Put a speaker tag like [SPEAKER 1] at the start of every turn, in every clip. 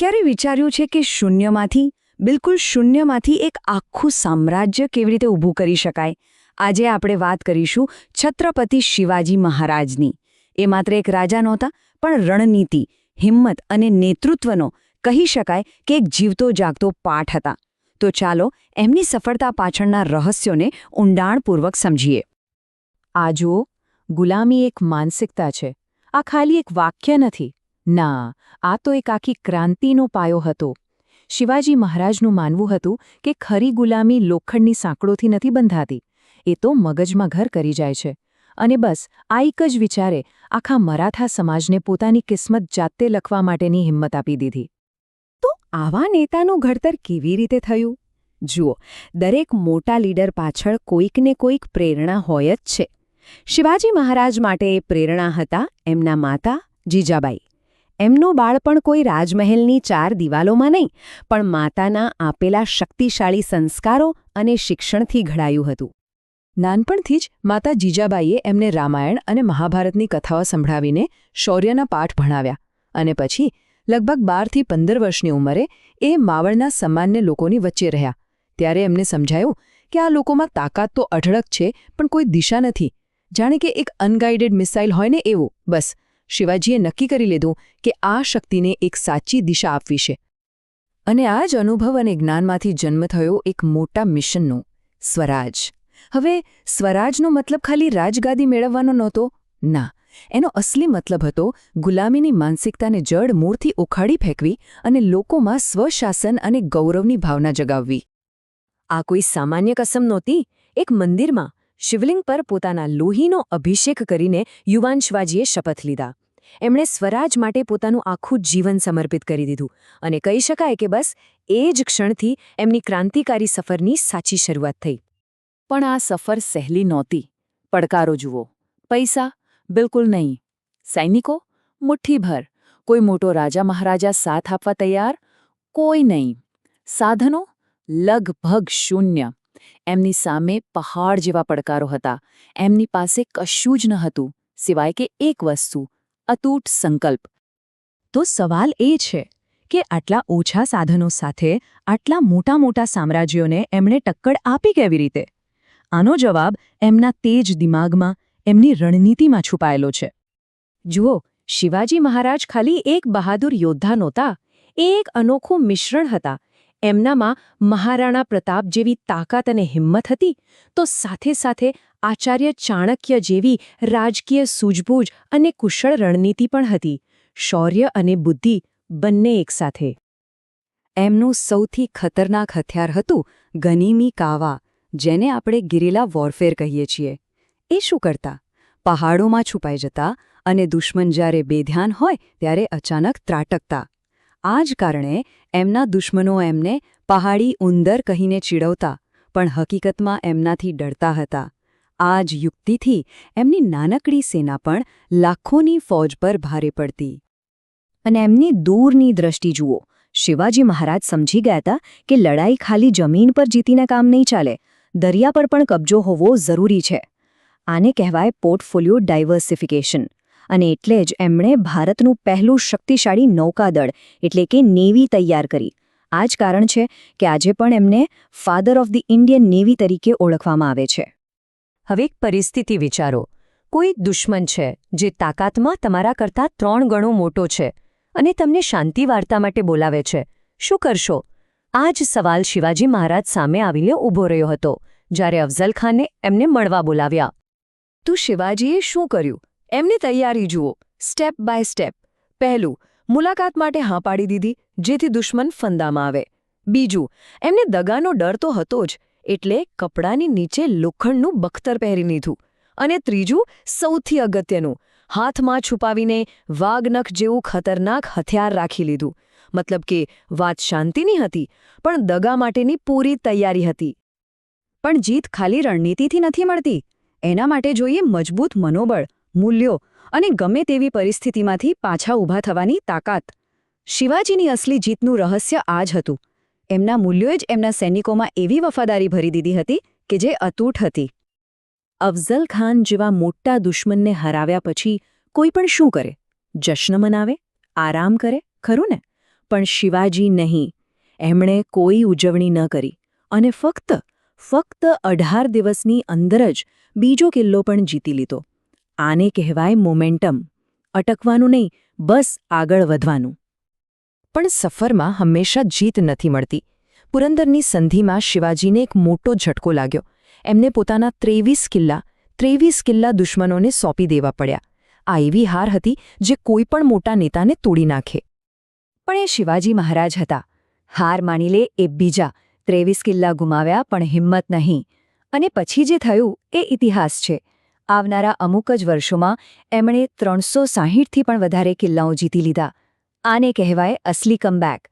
[SPEAKER 1] ક્યારે વિચાર્યું છે કે શૂન્યમાંથી બિલકુલ શૂન્યમાંથી એક આખું સામ્રાજ્ય કેવી રીતે ઊભું કરી શકાય? આજે આપણે વાત કરીશું છત્રપતિ શિવાજી મહારાજની. એ માત્ર એક રાજા નહોતા, પણ રણનીતિ, હિંમત અને નેતૃત્વનો કહી શકાય કે એક જીવતો જાગતો પાઠ હતા. તો ચાલો એમની સફળતા પાછળના રહસ્યોને ઊંડાણપૂર્વક સમજીએ.
[SPEAKER 2] આ જુઓ, ગુલામી એક માનસિકતા છે. આ ખાલી એક વાક્ય નથી. ના, આ તો એક આખી ક્રાંતિનો પાયો હતો. શિવાજી મહારાજનું માનવું હતું કે ખરી ગુલામી લોખંડની સાંકળોથી નથી બંધાતી, એ તો મગજમાં ઘર કરી જાય છે. અને બસ આ એક જ વિચારે આખા મરાઠા સમાજને પોતાની કિસ્મત જાતે લખવા માટેની હિંમત આપી દીધી.
[SPEAKER 1] તો આવા નેતાનું ઘડતર કેવી રીતે થયું? જુઓ, દરેક મોટા લીડર પાછળ કોઈકને કોઈક પ્રેરણા હોય જ છે. શિવાજી મહારાજ માટે એ પ્રેરણા હતા એમના માતા જીજાબાઈ. એમનું બાળપણ કોઈ રાજમહેલની 4 દિવાલોમાં નહીં, પણ માતાના આપેલા શક્તિશાળી સંસ્કારો અને શિક્ષણથી ઘડાયું હતું.
[SPEAKER 2] નાનપણથી જ માતા જીજાબાઈએ એમને રામાયણ અને મહાભારતની કથાઓ સંભળાવીને શૌર્યના પાઠ ભણાવ્યા. અને પછી લગભગ 12 થી 15 વર્ષની ઉંમરે એ માવળના સામાન્ય લોકોની વચ્ચે રહ્યા. ત્યારે એમને સમજાયું કે આ લોકોમાં તાકાત તો અઢળક છે, પણ કોઈ દિશા નથી. જાણે કે એક અનગાઇડેડ મિસાઇલ હોય ને એવું. બસ શિવાજીએ નક્કી કરી લીધું કે આ શક્તિને એક સાચી દિશા આપવી છે. અને આ જ અનુભવ અને જ્ઞાનમાંથી જન્મ થયો એક મોટા મિશનનો, સ્વરાજ. હવે સ્વરાજનો મતલબ ખાલી રાજગાદી મેળવવાનો નહોતો. ના, એનો અસલી મતલબ હતો ગુલામીની માનસિકતાને જડ મૂળથી ઉખાડી ફેંકવી અને લોકોમાં સ્વશાસન અને ગૌરવની ભાવના જગાવવી. આ કોઈ સામાન્ય કસમ નહોતી. એક મંદિરમાં શિવલિંગ પર પોતાના લોહીનો અભિષેક કરીને યુવાન શિવાજીએ શપથ લીધા. એમણે સ્વરાજ માટે પોતાનું આખું જીવન સમર્પિત કરી દીધું. અને કહી શકાય કે બસ એ જ ક્ષણથી એમની ક્રાંતિકારી સફરની સાચી શરૂઆત થઈ. પણ આ સફર સહેલી નહોતી. પડકારો જુઓ. પૈસા? બિલકુલ નહીં. સૈનિકો? મુઠ્ઠીભર. કોઈ મોટો રાજા મહારાજા સાથ આપવા તૈયાર? કોઈ નહીં. સાધનો? લગભગ શૂન્ય. એમની સામે પહાડ જેવા પડકારો હતા. એમની પાસે કશું જ ન હતું, સિવાય કે એક વસ્તુ, અતૂટ સંકલ્પ. તો સવાલ એ છે કે આટલા ઓછા સાધનો સાથે આટલા મોટા મોટા સામ્રાજ્યોને એમણે ટક્કર આપી કેવી રીતે? આનો જવાબ એમના તેજ દિમાગમાં, એમની રણનીતિમાં છુપાયેલો છે. જુઓ, શિવાજી મહારાજ ખાલી એક બહાદુર યોદ્ધા નહોતા, એ એક અનોખું મિશ્રણ હતા. એમનામાં મહારાણા પ્રતાપ જેવી તાકાત અને હિંમત હતી, તો સાથે સાથે આચાર્ય ચાણક્ય જેવી રાજકીય સૂઝબૂઝ અને કુશળ રણનીતિ પણ હતી. શૌર્ય અને બુદ્ધિ બંને એકસાથે. એમનું સૌથી ખતરનાક હથિયાર હતું ગનીમી કાવા, જેને આપણે ગિરિલા વોરફેર કહીએ છીએ. એ શું કરતા? પહાડોમાં છુપાઈ જતા અને દુશ્મન જ્યારે બેધ્યાન હોય ત્યારે અચાનક ત્રાટકતા. આ જ કારણે એમના દુશ્મનો એમને પહાડી ઉંદર કહીને ચીડવતા, પણ હકીકતમાં એમનાથી ડરતા હતા. આ જ યુક્તિથી એમની નાનકડી સેના પણ લાખોની ફૌજ પર ભારે પડતી. અને એમની દૂરની દ્રષ્ટિ જુઓ. શિવાજી મહારાજ સમજી ગયા હતા કે લડાઈ ખાલી જમીન પર જીતીને કામ નહીં ચાલે, દરિયા પર પણ કબજો હોવો જરૂરી છે. આને કહેવાય પોર્ટફોલિયો ડાયવર્સિફિકેશન. અને એટલે જ એમણે ભારતનું પહેલું શક્તિશાળી નૌકાદળ એટલે કે નેવી તૈયાર કરી. આ જ કારણ છે કે આજે પણ એમને father of the Indian navy તરીકે ઓળખવામાં આવે છે. હવે એક પરિસ્થિતિ વિચારો. કોઈ દુશ્મન છે જે તાકાતમાં તમારા કરતાં 3 ગણો મોટો છે અને તમને શાંતિ વાર્તા માટે બોલાવે છે. શું કરશો? આ જ સવાલ શિવાજી મહારાજ સામે આવીને ઊભો રહ્યો હતો જ્યારે અફઝલ ખાને એમને મળવા બોલાવ્યા. તો શિવાજીએ શું કર્યું? એમની તૈયારી જુઓ, સ્ટેપ બાય સ્ટેપ. પહેલું, મુલાકાત માટે હા પાડી દીધી, જેથી દુશ્મન ફંદામાં આવે. બીજું, એમને દગાનો ડર તો હતો જ, એટલે કપડાની નીચે લોખંડનું બખ્તર પહેરી લીધું. અને ત્રીજું, સૌથી અગત્યનું, હાથમાં છુપાવીને વાઘનખ જેવું ખતરનાક હથિયાર રાખી લીધું. મતલબ કે વાત શાંતિની હતી, પણ દગા માટેની પૂરી તૈયારી હતી. પણ જીત ખાલી રણનીતિથી નથી મળતી. એના માટે જોઈએ મજબૂત મનોબળ, મૂલ્યો અને ગમે તેવી પરિસ્થિતિમાંથી પાછા ઊભા થવાની તાકાત. શિવાજીની અસલી જીતનું રહસ્ય આ જ હતું. એમના મૂલ્યોએ જ એમના સૈનિકોમાં એવી વફાદારી ભરી દીધી હતી કે જે અતૂટ હતી. અફઝલ ખાન જેવા મોટા દુશ્મનને હરાવ્યા પછી કોઈ પણ શું કરે? જશ્ન મનાવે? આરામ કરે? ખરું ને? પણ શિવાજી નહીં. એમણે કોઈ ઉજવણી ન કરી અને ફક્ત 18 દિવસની અંદર જ બીજો કિલ્લો પણ જીતી લીધો. આને કહેવાય મોમેન્ટમ. અટકવાનું નહીં, બસ આગળ વધવાનું. પણ સફરમાં હંમેશા જીત નથી મળતી. પુરંદરની સંધિમાં શિવાજીને એક મોટો ઝટકો લાગ્યો. એમને પોતાના 23 કિલ્લા દુશ્મનોને સોંપી દેવા પડ્યા. આ એવી હાર હતી જે કોઈપણ મોટા નેતાને તોડી નાખે.
[SPEAKER 1] પણ એ શિવાજી મહારાજ હતા. હાર માની લે એ બીજા 23 કિલ્લા ગુમાવ્યા પણ હિંમત નહીં. અને પછી જે થયું એ ઇતિહાસ છે. આવનારા અમુક જ વર્ષોમાં એમણે 360થી પણ વધારે કિલ્લાઓ જીતી લીધા. આને કહેવાય અસલી કમબેક.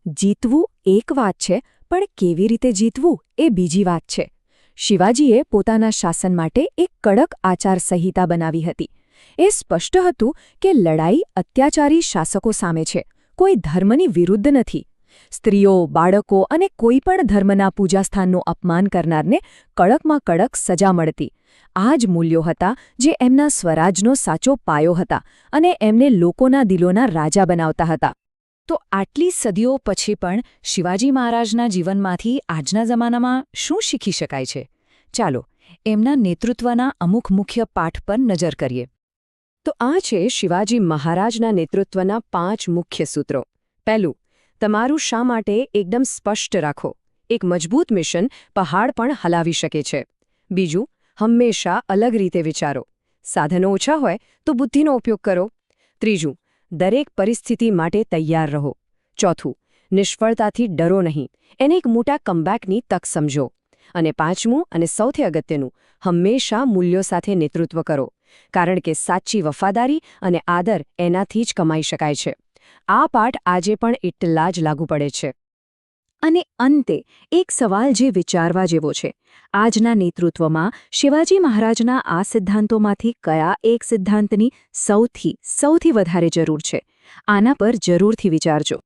[SPEAKER 2] જીતવું એક વાત છે, પણ કેવી રીતે જીતવું એ બીજી વાત છે. શિવાજીએ પોતાના શાસન માટે એક કડક આચાર સંહિતા બનાવી હતી. એ સ્પષ્ટ હતું કે લડાઈ અત્યાચારી શાસકો સામે છે, કોઈ ધર્મની વિરુદ્ધ નથી. સ્ત્રીઓ, બાળકો અને કોઈ પણ ધર્મના પૂજાસ્થાનનું અપમાન કરનારને કડકમાં કડક સજા મળતી. આ જ મૂલ્યો હતા જે એમના સ્વરાજનો સાચો પાયો હતા અને એમને લોકોના દિલોના રાજા બનાવતા હતા. તો આટલી સદીઓ પછી પણ શિવાજી મહારાજના જીવનમાંથી આજના જમાનામાં શું શીખી શકાય છે? ચાલો, એમના નેતૃત્વના અમુક મુખ્ય પાઠ પર નજર કરીએ. તો આ છે શિવાજી મહારાજના નેતૃત્વના 5 મુખ્ય સૂત્રો. પહેલું, તમારું શા માટે એકદમ સ્પષ્ટ રાખો. એક મજબૂત મિશન પહાડ પણ હલાવી શકે છે. બીજું, હંમેશા અલગ રીતે વિચારો. સાધનો ઓછા હોય તો બુદ્ધિનો ઉપયોગ કરો. ત્રીજું, દરેક પરિસ્થિતિ માટે તૈયાર રહો. ચોથું, નિષ્ફળતાથી ડરો નહીં, એને એક મોટા કમબેકની તક સમજો. અને પાંચમું અને સૌથી અગત્યનું, હંમેશા મૂલ્યો સાથે નેતૃત્વ કરો. કારણ કે સાચી વફાદારી અને આદર એનાથી જ કમાઈ શકાય છે. આ પાઠ આજે પણ એટલા જ લાગુ પડે છે. અને અંતે એક સવાલ જે વિચારવા જેવો છે. આજના નેતૃત્વમાં શિવાજી મહારાજના આ સિદ્ધાંતોમાંથી કયા એક સિદ્ધાંતની સૌથી વધારે જરૂર છે? આના પર જરૂરથી વિચારજો.